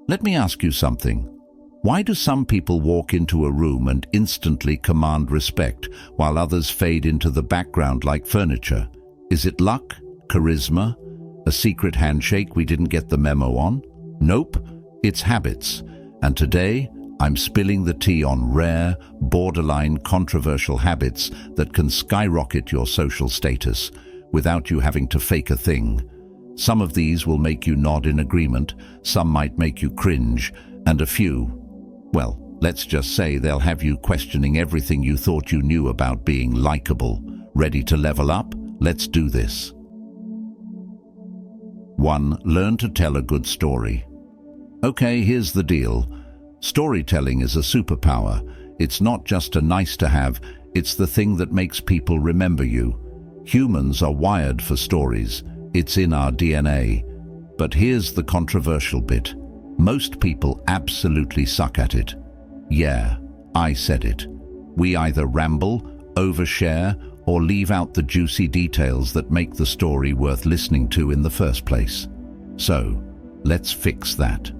Let me ask you something. Why do some people walk into a room and instantly command respect, while others fade into the background like furniture? Is it luck? Charisma? A secret handshake we didn't get the memo on? Nope, it's habits. And today, I'm spilling the tea on rare, borderline controversial habits that can skyrocket your social status without you having to fake a thing. Some of these will make you nod in agreement, some might make you cringe, and a few, well, let's just say they'll have you questioning everything you thought you knew about being likable. Ready to level up? Let's do this. 1. Learn to tell a good story. Okay, here's the deal. Storytelling is a superpower. It's not just a nice to have, it's the thing that makes people remember you. Humans are wired for stories. It's in our DNA. But here's the controversial bit. Most people absolutely suck at it. Yeah, I said it. We either ramble, overshare, or leave out the juicy details that make the story worth listening to in the first place. So, let's fix that.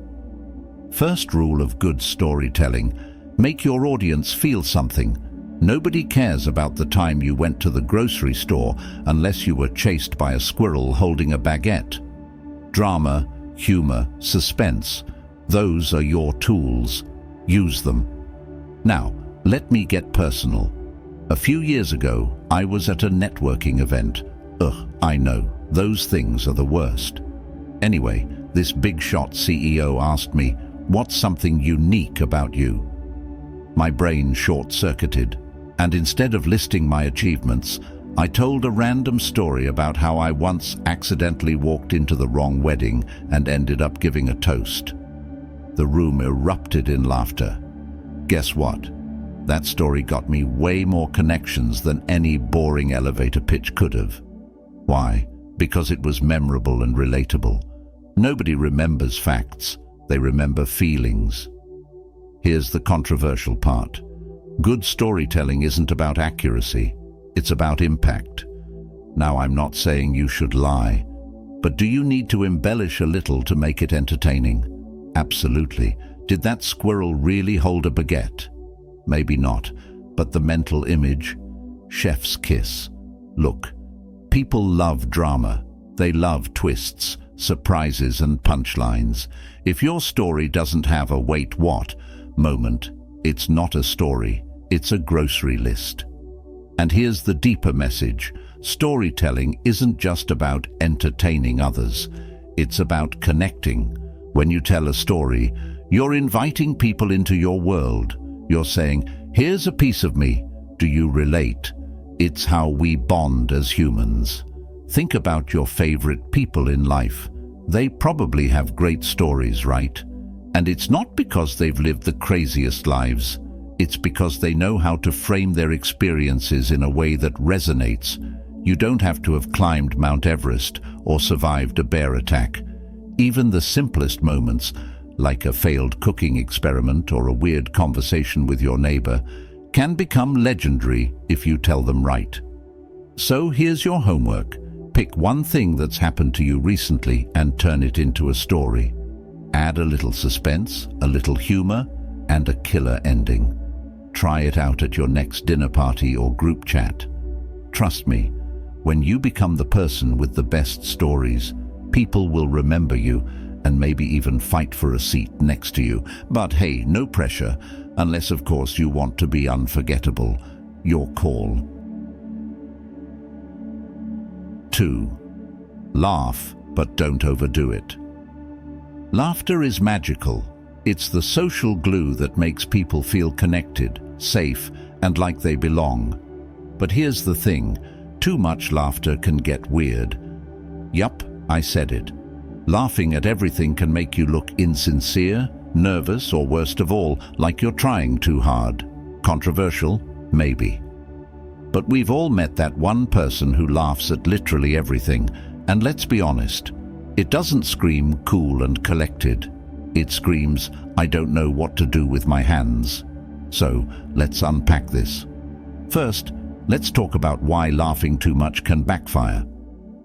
First rule of good storytelling: make your audience feel something. Nobody cares about the time you went to the grocery store unless you were chased by a squirrel holding a baguette. Drama, humor, suspense, those are your tools. Use them. Now, let me get personal. A few years ago, I was at a networking event. I know, those things are the worst. Anyway, this big shot CEO asked me, "What's something unique about you?" My brain short-circuited, and instead of listing my achievements, I told a random story about how I once accidentally walked into the wrong wedding and ended up giving a toast. The room erupted in laughter. Guess what? That story got me way more connections than any boring elevator pitch could have. Why? Because it was memorable and relatable. Nobody remembers facts. They remember feelings. Here's the controversial part. Good storytelling isn't about accuracy. It's about impact. Now, I'm not saying you should lie, but do you need to embellish a little to make it entertaining? Absolutely. Did that squirrel really hold a baguette? Maybe not, but the mental image? Chef's kiss. Look, people love drama. They love twists, surprises, and punchlines. If your story doesn't have a "wait, what" moment, it's not a story, it's a grocery list. And here's the deeper message. Storytelling isn't just about entertaining others. It's about connecting. When you tell a story, you're inviting people into your world. You're saying, "Here's a piece of me. Do you relate?" It's how we bond as humans. Think about your favorite people in life. They probably have great stories, right? And it's not because they've lived the craziest lives. It's because they know how to frame their experiences in a way that resonates. You don't have to have climbed Mount Everest or survived a bear attack. Even the simplest moments, like a failed cooking experiment or a weird conversation with your neighbor, can become legendary if you tell them right. So here's your homework. Pick one thing that's happened to you recently and turn it into a story. Add a little suspense, a little humor, and a killer ending. Try it out at your next dinner party or group chat. Trust me, when you become the person with the best stories, people will remember you and maybe even fight for a seat next to you. But hey, no pressure, unless of course you want to be unforgettable. Your call. 2. Laugh, but don't overdo it. Laughter is magical. It's the social glue that makes people feel connected, safe, and like they belong. But here's the thing, too much laughter can get weird. Yup, I said it. Laughing at everything can make you look insincere, nervous, or worst of all, like you're trying too hard. Controversial? Maybe. But we've all met that one person who laughs at literally everything, and let's be honest, it doesn't scream cool and collected. It screams, "I don't know what to do with my hands." So, let's unpack this. First, let's talk about why laughing too much can backfire.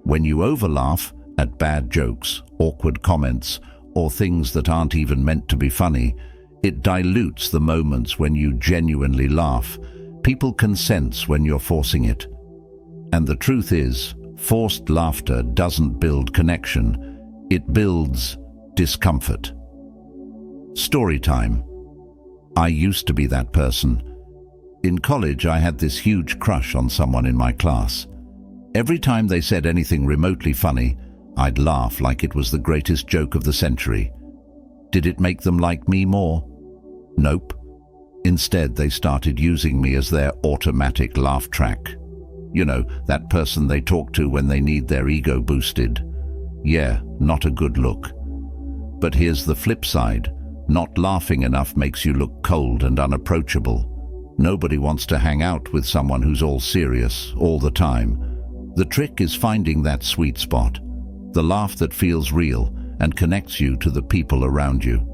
When you overlaugh at bad jokes, awkward comments, or things that aren't even meant to be funny. It dilutes the moments when you genuinely laugh. People can sense when you're forcing it. And the truth is, forced laughter doesn't build connection, it builds discomfort. Story time. I used to be that person. In college, I had this huge crush on someone in my class. Every time they said anything remotely funny, I'd laugh like it was the greatest joke of the century. Did it make them like me more? Nope. Instead, they started using me as their automatic laugh track. You know, that person they talk to when they need their ego boosted. Yeah, not a good look. But here's the flip side. Not laughing enough makes you look cold and unapproachable. Nobody wants to hang out with someone who's all serious all the time. The trick is finding that sweet spot, the laugh that feels real and connects you to the people around you.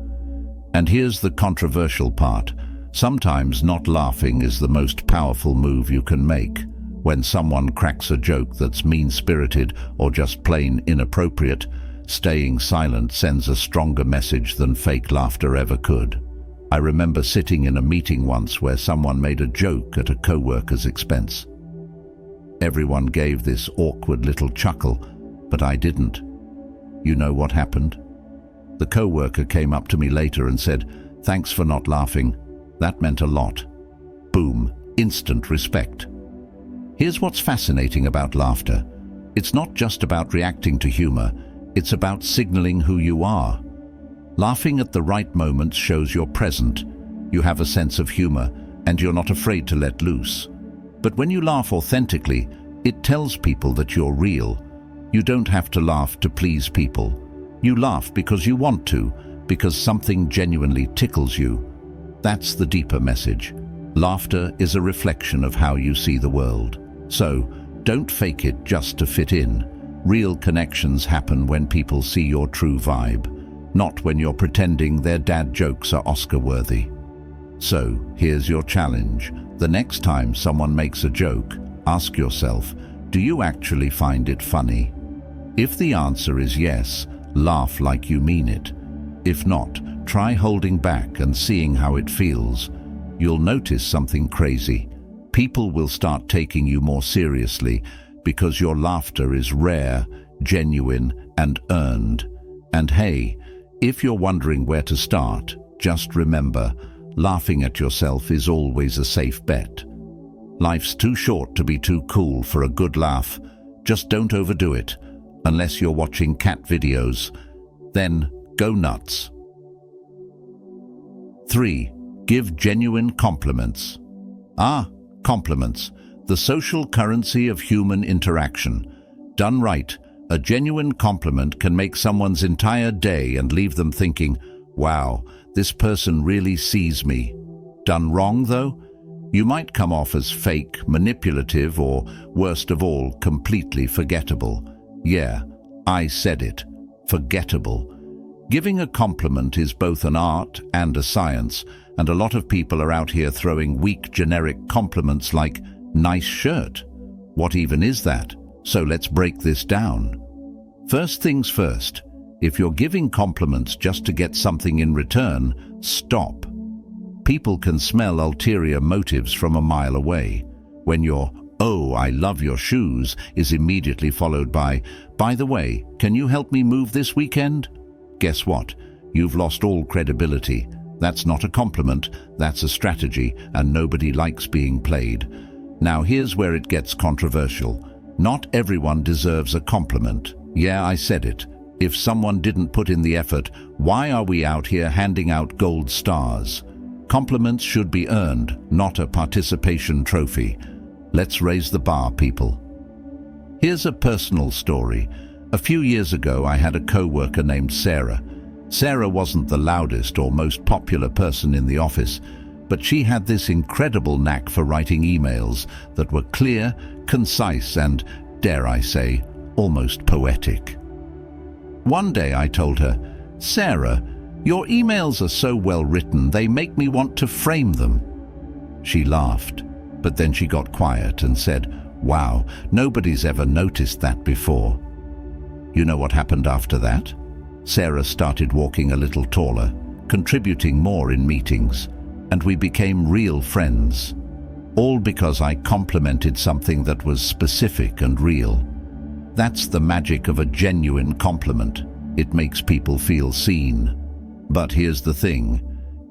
And here's the controversial part. Sometimes not laughing is the most powerful move you can make. When someone cracks a joke that's mean-spirited or just plain inappropriate, staying silent sends a stronger message than fake laughter ever could. I remember sitting in a meeting once where someone made a joke at a co-worker's expense. Everyone gave this awkward little chuckle, but I didn't. You know what happened? The co-worker came up to me later and said, "Thanks for not laughing. That meant a lot." Boom, instant respect. Here's what's fascinating about laughter. It's not just about reacting to humor, it's about signaling who you are. Laughing at the right moments shows you're present, you have a sense of humor, and you're not afraid to let loose. But when you laugh authentically, it tells people that you're real. You don't have to laugh to please people. You laugh because you want to, because something genuinely tickles you. That's the deeper message. Laughter is a reflection of how you see the world. So, don't fake it just to fit in. Real connections happen when people see your true vibe, not when you're pretending their dad jokes are Oscar-worthy. So, here's your challenge. The next time someone makes a joke, ask yourself, do you actually find it funny? If the answer is yes, laugh like you mean it. If not, try holding back and seeing how it feels. You'll notice something crazy. People will start taking you more seriously because your laughter is rare, genuine, and earned. And hey, if you're wondering where to start, just remember, laughing at yourself is always a safe bet. Life's too short to be too cool for a good laugh. Just don't overdo it. Unless you're watching cat videos, then go nuts. 3. Give genuine compliments. Compliments, the social currency of human interaction. Done right, a genuine compliment can make someone's entire day and leave them thinking, wow, this person really sees me. Done wrong, though? You might come off as fake, manipulative, or, worst of all, completely forgettable. Yeah, I said it. Forgettable. Giving a compliment is both an art and a science, and a lot of people are out here throwing weak, generic compliments like, nice shirt. What even is that? So let's break this down. First things first, if you're giving compliments just to get something in return, stop. People can smell ulterior motives from a mile away. When your, "Oh, I love your shoes," is immediately followed by the way, can you help me move this weekend? Guess what? You've lost all credibility. That's not a compliment, that's a strategy, and nobody likes being played. Now here's where it gets controversial. Not everyone deserves a compliment. Yeah, I said it. If someone didn't put in the effort, why are we out here handing out gold stars? Compliments should be earned, not a participation trophy. Let's raise the bar, people. Here's a personal story. A few years ago, I had a co-worker named Sarah. Sarah wasn't the loudest or most popular person in the office, but she had this incredible knack for writing emails that were clear, concise, and, dare I say, almost poetic. One day I told her, "Sarah, your emails are so well written, they make me want to frame them." She laughed, but then she got quiet and said, "Wow, nobody's ever noticed that before." You know what happened after that? Sarah started walking a little taller, contributing more in meetings, and we became real friends. All because I complimented something that was specific and real. That's the magic of a genuine compliment. It makes people feel seen. But here's the thing.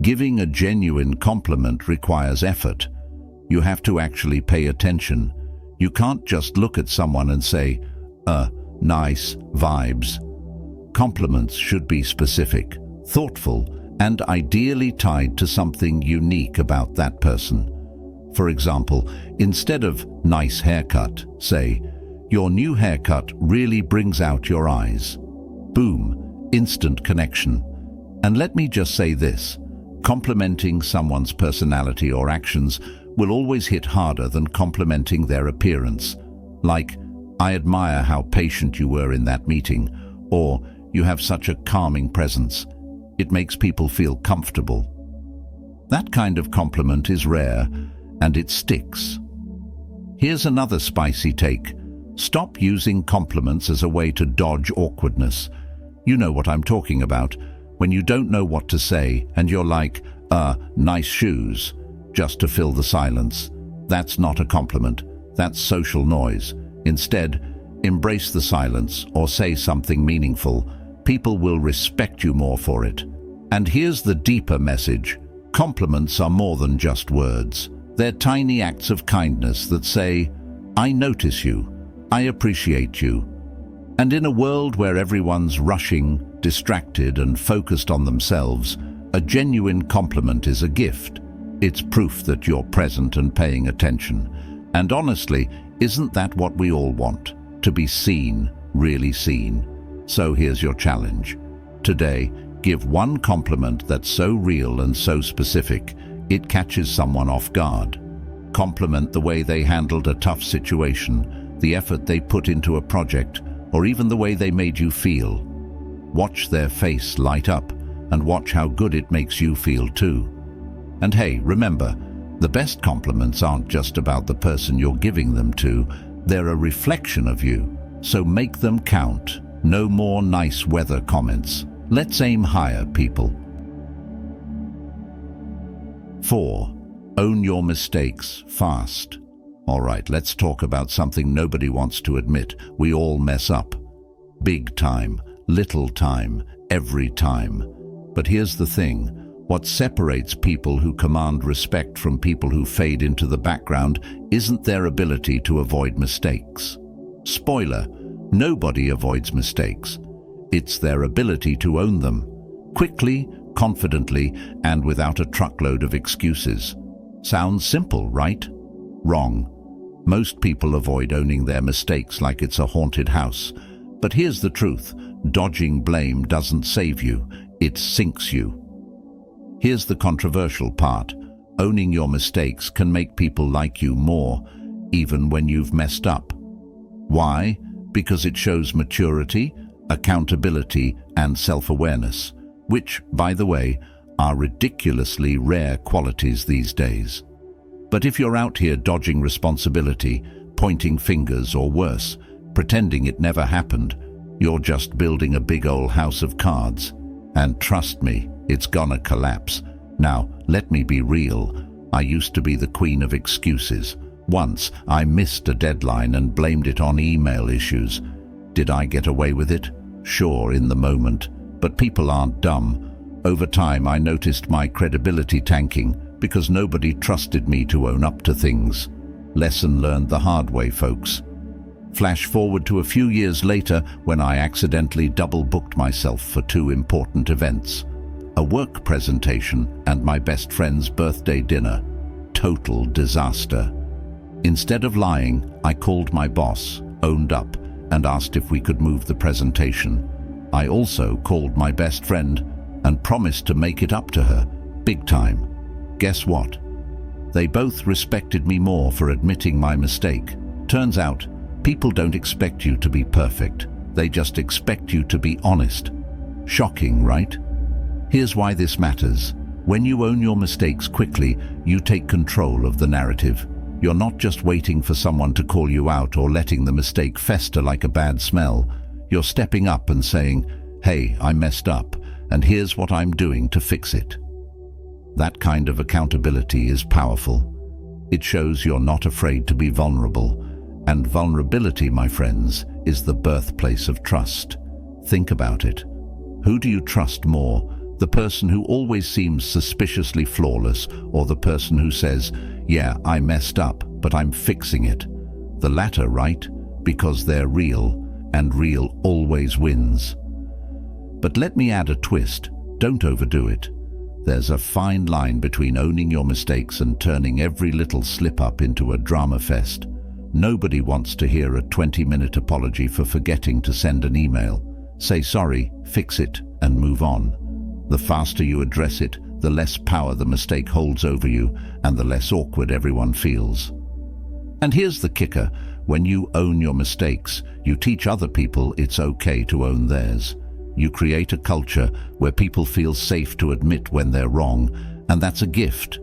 Giving a genuine compliment requires effort. You have to actually pay attention. You can't just look at someone and say, nice vibes. Compliments should be specific, thoughtful, and ideally tied to something unique about that person. For example, instead of nice haircut, say, your new haircut really brings out your eyes. Boom, instant connection. And let me just say this, complimenting someone's personality or actions will always hit harder than complimenting their appearance. Like, I admire how patient you were in that meeting, or you have such a calming presence. It makes people feel comfortable. That kind of compliment is rare, and it sticks. Here's another spicy take. Stop using compliments as a way to dodge awkwardness. You know what I'm talking about. When you don't know what to say and you're like, nice shoes, just to fill the silence. That's not a compliment. That's social noise. Instead, embrace the silence or say something meaningful. People will respect you more for it. And here's the deeper message. Compliments are more than just words. They're tiny acts of kindness that say, I notice you, I appreciate you. And in a world where everyone's rushing, distracted, and focused on themselves, a genuine compliment is a gift. It's proof that you're present and paying attention. And honestly, isn't that what we all want? To be seen, really seen. So here's your challenge. Today, give one compliment that's so real and so specific, it catches someone off guard. Compliment the way they handled a tough situation, the effort they put into a project, or even the way they made you feel. Watch their face light up and watch how good it makes you feel too. And hey, remember, the best compliments aren't just about the person you're giving them to, they're a reflection of you. So make them count. No more nice weather comments. Let's aim higher, people. 4. Own your mistakes fast. All right, let's talk about something nobody wants to admit. We all mess up. Big time, little time, every time. But here's the thing. What separates people who command respect from people who fade into the background isn't their ability to avoid mistakes. Spoiler, nobody avoids mistakes. It's their ability to own them, quickly, confidently, and without a truckload of excuses. Sounds simple, right? Wrong. Most people avoid owning their mistakes like it's a haunted house. But here's the truth. Dodging blame doesn't save you. It sinks you. Here's the controversial part. Owning your mistakes can make people like you more, even when you've messed up. Why? Because it shows maturity, accountability, and self-awareness, which, by the way, are ridiculously rare qualities these days. But if you're out here dodging responsibility, pointing fingers, or worse, pretending it never happened, you're just building a big old house of cards. And trust me, it's gonna collapse. Now, let me be real. I used to be the queen of excuses. Once, I missed a deadline and blamed it on email issues. Did I get away with it? Sure, in the moment. But people aren't dumb. Over time, I noticed my credibility tanking because nobody trusted me to own up to things. Lesson learned the hard way, folks. Flash forward to a few years later when I accidentally double-booked myself for 2 important events. A work presentation and my best friend's birthday dinner. Total disaster. Instead of lying, I called my boss, owned up, and asked if we could move the presentation. I also called my best friend and promised to make it up to her, big time. Guess what? They both respected me more for admitting my mistake. Turns out, people don't expect you to be perfect. They just expect you to be honest. Shocking, right? Here's why this matters. When you own your mistakes quickly, you take control of the narrative. You're not just waiting for someone to call you out or letting the mistake fester like a bad smell. You're stepping up and saying, hey, I messed up, and here's what I'm doing to fix it. That kind of accountability is powerful. It shows you're not afraid to be vulnerable, and vulnerability, my friends, is the birthplace of trust. Think about it. Who do you trust more? The person who always seems suspiciously flawless, or the person who says, yeah, I messed up, but I'm fixing it? The latter, right? Because they're real, and real always wins. But let me add a twist. Don't overdo it. There's a fine line between owning your mistakes and turning every little slip-up into a drama fest. Nobody wants to hear a 20-minute apology for forgetting to send an email. Say sorry, fix it, and move on. The faster you address it, the less power the mistake holds over you, and the less awkward everyone feels. And here's the kicker. When you own your mistakes, you teach other people it's okay to own theirs. You create a culture where people feel safe to admit when they're wrong, and that's a gift.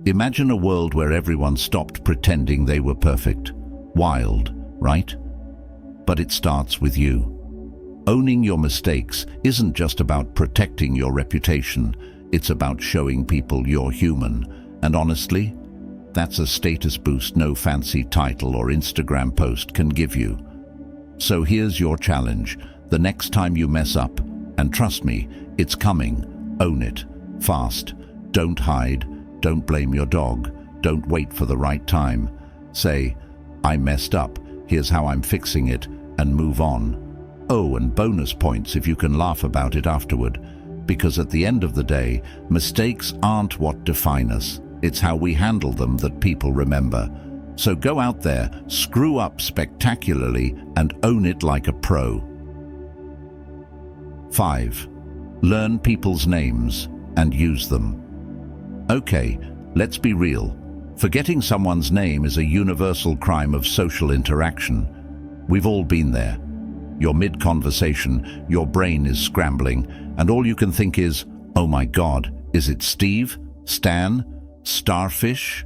Imagine a world where everyone stopped pretending they were perfect. Wild, right? But it starts with you. Owning your mistakes isn't just about protecting your reputation, it's about showing people you're human. And honestly, that's a status boost no fancy title or Instagram post can give you. So here's your challenge. The next time you mess up, and trust me, it's coming, own it, fast. Don't hide, don't blame your dog, don't wait for the right time. Say, I messed up, here's how I'm fixing it, and move on. Oh, and bonus points if you can laugh about it afterward, because at the end of the day, mistakes aren't what define us. It's how we handle them that people remember. So go out there, screw up spectacularly, and own it like a pro. 5. Learn people's names and use them. Okay, let's be real. Forgetting someone's name is a universal crime of social interaction. We've all been there. You're mid-conversation, your brain is scrambling, and all you can think is, oh my God, is it Steve? Stan? Starfish?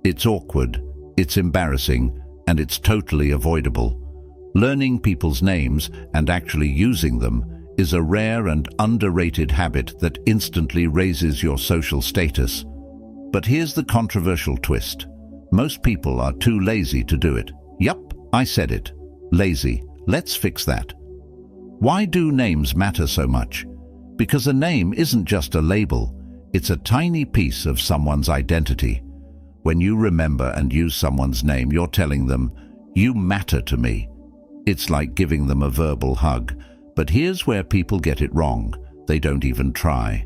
It's awkward, it's embarrassing, and it's totally avoidable. Learning people's names and actually using them is a rare and underrated habit that instantly raises your social status. But here's the controversial twist. Most people are too lazy to do it. Yup, I said it. Lazy. Let's fix that. Why do names matter so much? Because a name isn't just a label. It's a tiny piece of someone's identity. When you remember and use someone's name, you're telling them, you matter to me. It's like giving them a verbal hug. But here's where people get it wrong. They don't even try.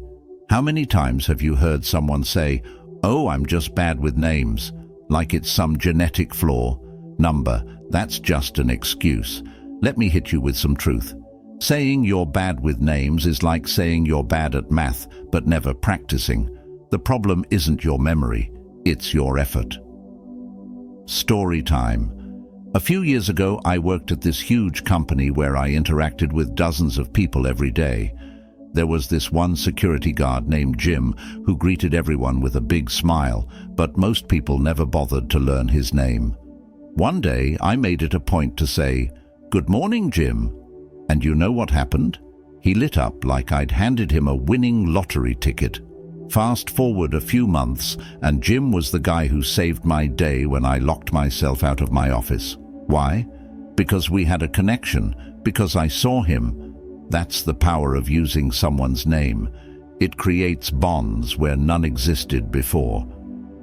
How many times have you heard someone say, oh, I'm just bad with names, like it's some genetic flaw? Number, that's just an excuse. Let me hit you with some truth. Saying you're bad with names is like saying you're bad at math, but never practicing. The problem isn't your memory, it's your effort. Story time. A few years ago, I worked at this huge company where I interacted with dozens of people every day. There was this one security guard named Jim who greeted everyone with a big smile, but most people never bothered to learn his name. One day, I made it a point to say, "Good morning, Jim." And you know what happened? He lit up like I'd handed him a winning lottery ticket. Fast forward a few months, and Jim was the guy who saved my day when I locked myself out of my office. Why? Because we had a connection, because I saw him. That's the power of using someone's name. It creates bonds where none existed before.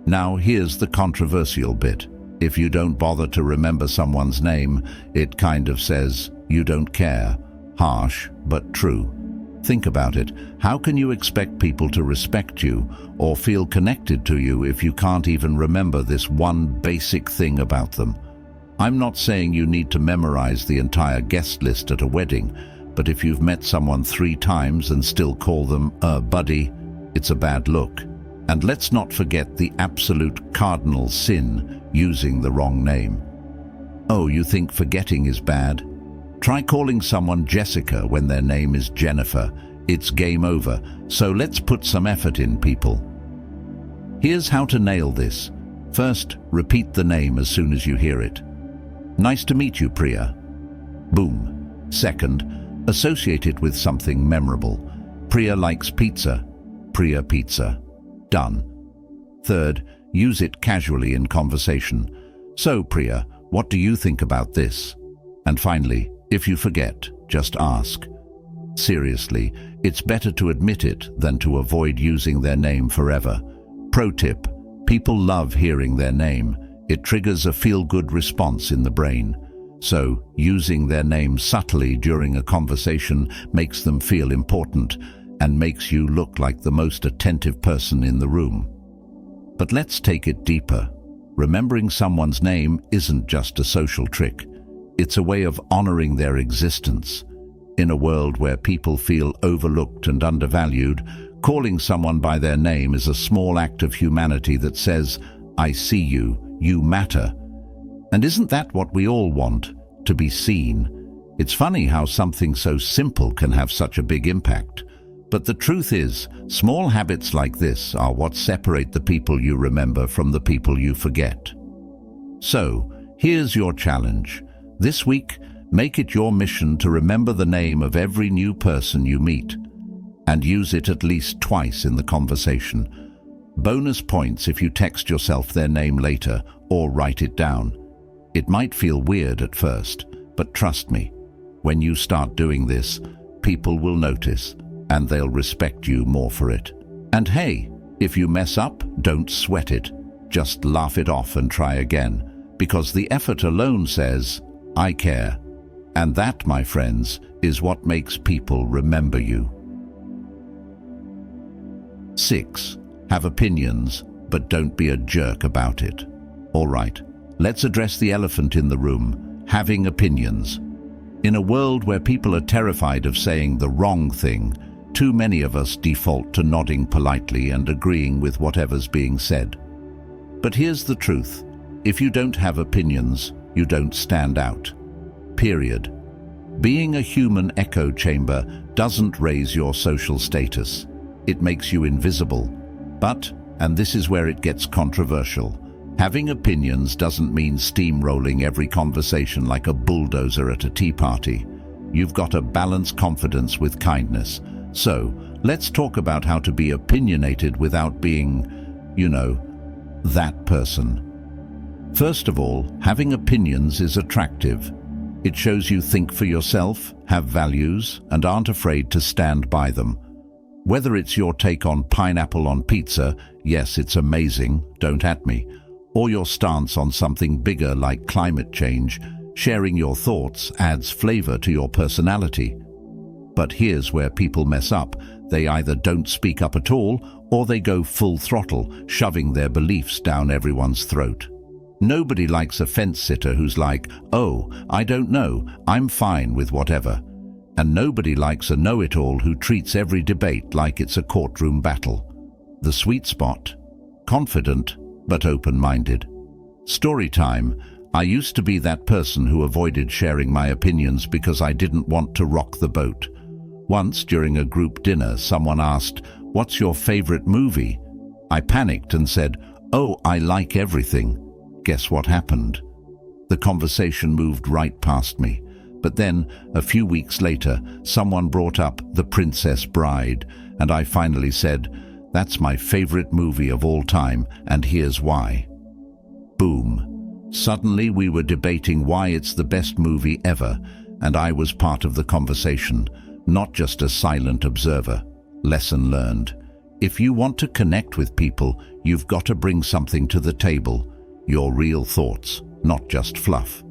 Now here's the controversial bit. If you don't bother to remember someone's name, it kind of says you don't care. Harsh, but true. Think about it. How can you expect people to respect you or feel connected to you if you can't even remember this one basic thing about them? I'm not saying you need to memorize the entire guest list at a wedding, but if you've met someone 3 times and still call them a buddy, it's a bad look. And let's not forget the absolute cardinal sin, using the wrong name. Oh, you think forgetting is bad? Try calling someone Jessica when their name is Jennifer. It's game over, so let's put some effort in, people. Here's how to nail this. First, repeat the name as soon as you hear it. Nice to meet you, Priya. Boom. Second, Associate it with something memorable. Priya likes pizza. Priya pizza. Done. Third, use it casually in conversation. So, Priya, what do you think about this? And finally, if you forget, just ask. Seriously, it's better to admit it than to avoid using their name forever. Pro tip: people love hearing their name. It triggers a feel-good response in the brain. So, using their name subtly during a conversation makes them feel important and makes you look like the most attentive person in the room. But let's take it deeper. Remembering someone's name isn't just a social trick. It's a way of honoring their existence. In a world where people feel overlooked and undervalued, calling someone by their name is a small act of humanity that says, "I see you, you matter." And isn't that what we all want? To be seen? It's funny how something so simple can have such a big impact. But the truth is, small habits like this are what separate the people you remember from the people you forget. So, here's your challenge. This week, make it your mission to remember the name of every new person you meet, and use it at least twice in the conversation. Bonus points if you text yourself their name later or write it down. It might feel weird at first, but trust me, when you start doing this, people will notice, and they'll respect you more for it. And hey, if you mess up, don't sweat it. Just laugh it off and try again, because the effort alone says, "I care." And that, my friends, is what makes people remember you. 6. Have opinions, but don't be a jerk about it. All right, let's address the elephant in the room: having opinions. In a world where people are terrified of saying the wrong thing, too many of us default to nodding politely and agreeing with whatever's being said. But here's the truth: if you don't have opinions, you don't stand out. Period. Being a human echo chamber doesn't raise your social status. It makes you invisible. But, and this is where it gets controversial, having opinions doesn't mean steamrolling every conversation like a bulldozer at a tea party. You've got to balance confidence with kindness. So, let's talk about how to be opinionated without being, that person. First of all, having opinions is attractive. It shows you think for yourself, have values, and aren't afraid to stand by them. Whether it's your take on pineapple on pizza, yes, it's amazing, don't at me, or your stance on something bigger like climate change, sharing your thoughts adds flavor to your personality. But here's where people mess up. They either don't speak up at all, or they go full throttle, shoving their beliefs down everyone's throat. Nobody likes a fence-sitter who's like, "Oh, I don't know, I'm fine with whatever." And nobody likes a know-it-all who treats every debate like it's a courtroom battle. The sweet spot: confident but open-minded. Story time. I used to be that person who avoided sharing my opinions because I didn't want to rock the boat. Once, during a group dinner, someone asked, "What's your favorite movie?" I panicked and said, "Oh, I like everything." Guess what happened? The conversation moved right past me. But then, a few weeks later, someone brought up The Princess Bride, and I finally said, "That's my favorite movie of all time, and here's why." Boom. Suddenly we were debating why it's the best movie ever, and I was part of the conversation, not just a silent observer. Lesson learned. If you want to connect with people, you've got to bring something to the table. Your real thoughts, not just fluff.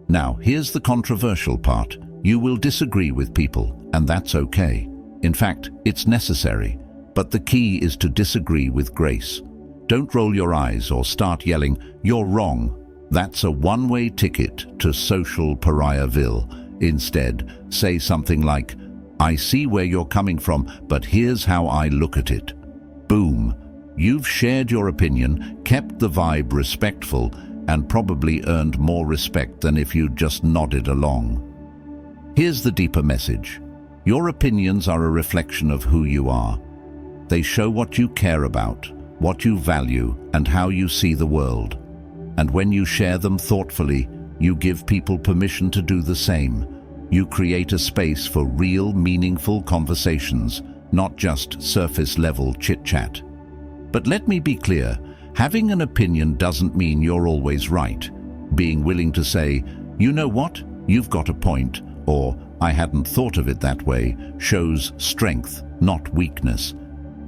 Now, here's the controversial part. You will disagree with people, and that's okay. In fact, it's necessary. But the key is to disagree with grace. Don't roll your eyes or start yelling, "You're wrong." That's a one-way ticket to social pariahville. Instead, say something like, "I see where you're coming from, but here's how I look at it." Boom. You've shared your opinion, kept the vibe respectful, and probably earned more respect than if you'd just nodded along. Here's the deeper message. Your opinions are a reflection of who you are. They show what you care about, what you value, and how you see the world. And when you share them thoughtfully, you give people permission to do the same. You create a space for real, meaningful conversations, not just surface-level chit-chat. But let me be clear, having an opinion doesn't mean you're always right. Being willing to say, "You know what? You've got a point," or "I hadn't thought of it that way," shows strength, not weakness.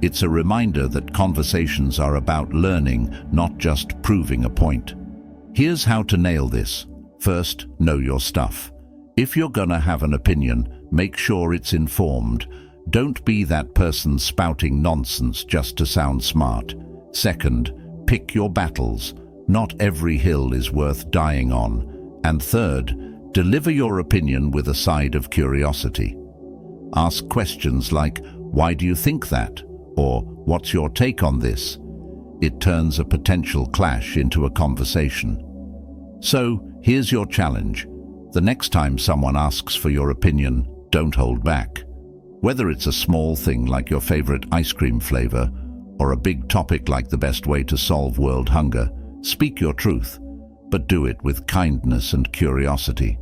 It's a reminder that conversations are about learning, not just proving a point. Here's how to nail this. First, know your stuff. If you're gonna have an opinion, make sure it's informed. Don't be that person spouting nonsense just to sound smart. Second, pick your battles. Not every hill is worth dying on. And third, deliver your opinion with a side of curiosity. Ask questions like, "Why do you think that?" or "What's your take on this?" It turns a potential clash into a conversation. So, here's your challenge. The next time someone asks for your opinion, don't hold back. Whether it's a small thing like your favorite ice cream flavor, or a big topic like the best way to solve world hunger, speak your truth, but do it with kindness and curiosity.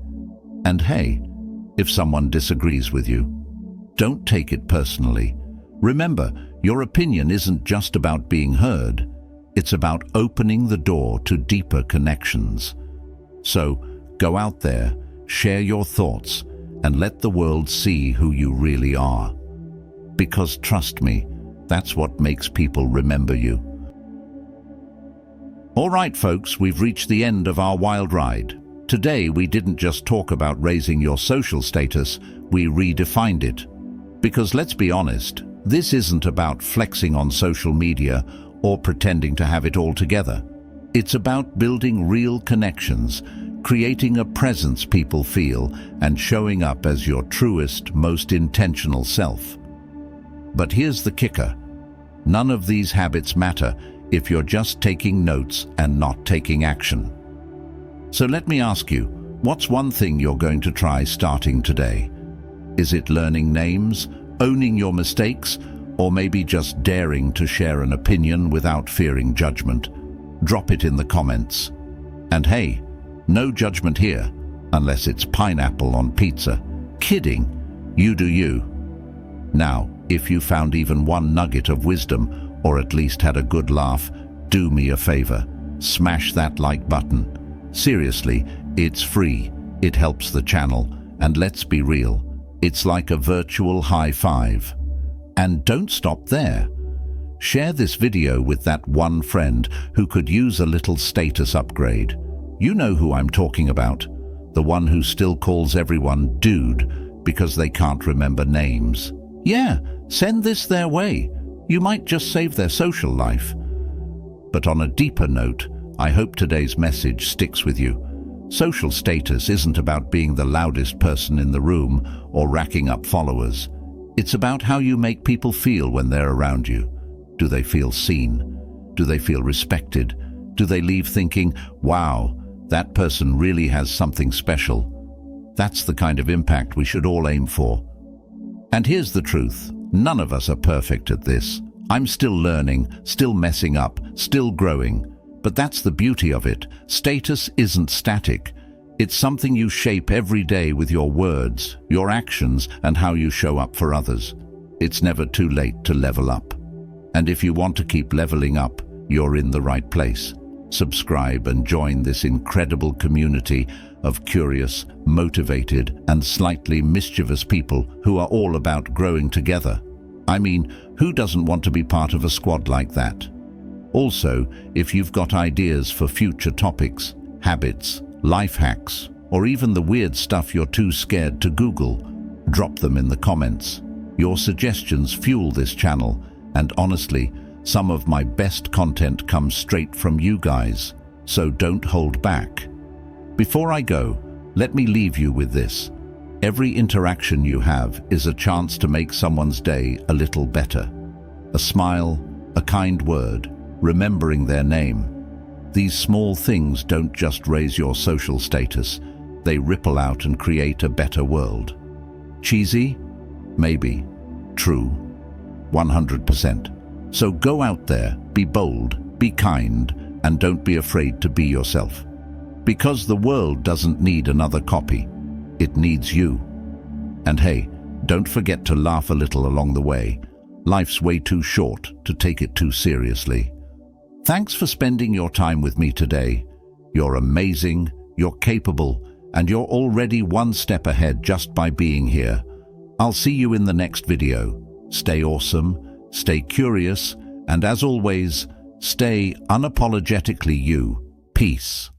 And hey, if someone disagrees with you, don't take it personally. Remember, your opinion isn't just about being heard, it's about opening the door to deeper connections. So, go out there, share your thoughts, and let the world see who you really are. Because trust me, that's what makes people remember you. All right, folks, we've reached the end of our wild ride. Today, we didn't just talk about raising your social status, we redefined it. Because let's be honest, this isn't about flexing on social media or pretending to have it all together. It's about building real connections, creating a presence people feel, and showing up as your truest, most intentional self. But here's the kicker. None of these habits matter if you're just taking notes and not taking action. So let me ask you, what's one thing you're going to try starting today? Is it learning names, owning your mistakes, or maybe just daring to share an opinion without fearing judgment? Drop it in the comments. And hey, no judgment here, unless it's pineapple on pizza. Kidding, you do you. Now, if you found even one nugget of wisdom, or at least had a good laugh, do me a favor, smash that like button. Seriously, it's free, it helps the channel, and let's be real, it's like a virtual high five. And don't stop there. Share this video with that one friend who could use a little status upgrade. You know who I'm talking about, the one who still calls everyone dude because they can't remember names. Yeah, send this their way. You might just save their social life. But on a deeper note, I hope today's message sticks with you. Social status isn't about being the loudest person in the room or racking up followers. It's about how you make people feel when they're around you. Do they feel seen? Do they feel respected? Do they leave thinking, wow, that person really has something special? That's the kind of impact we should all aim for. And here's the truth. None of us are perfect at this. I'm still learning, still messing up, still growing. But that's the beauty of it. Status isn't static. It's something you shape every day with your words, your actions, and how you show up for others. It's never too late to level up. And if you want to keep leveling up, you're in the right place. Subscribe and join this incredible community of curious, motivated, and slightly mischievous people who are all about growing together. I mean, who doesn't want to be part of a squad like that? Also, if you've got ideas for future topics, habits, life hacks, or even the weird stuff you're too scared to Google, drop them in the comments. Your suggestions fuel this channel, and honestly, some of my best content comes straight from you guys, so don't hold back. Before I go, let me leave you with this. Every interaction you have is a chance to make someone's day a little better. A smile, a kind word, remembering their name. These small things don't just raise your social status, they ripple out and create a better world. Cheesy? Maybe. True. 100%. So go out there, be bold, be kind, and don't be afraid to be yourself. Because the world doesn't need another copy. It needs you. And hey, don't forget to laugh a little along the way. Life's way too short to take it too seriously. Thanks for spending your time with me today. You're amazing, you're capable, and you're already one step ahead just by being here. I'll see you in the next video. Stay awesome, stay curious, and as always, stay unapologetically you. Peace.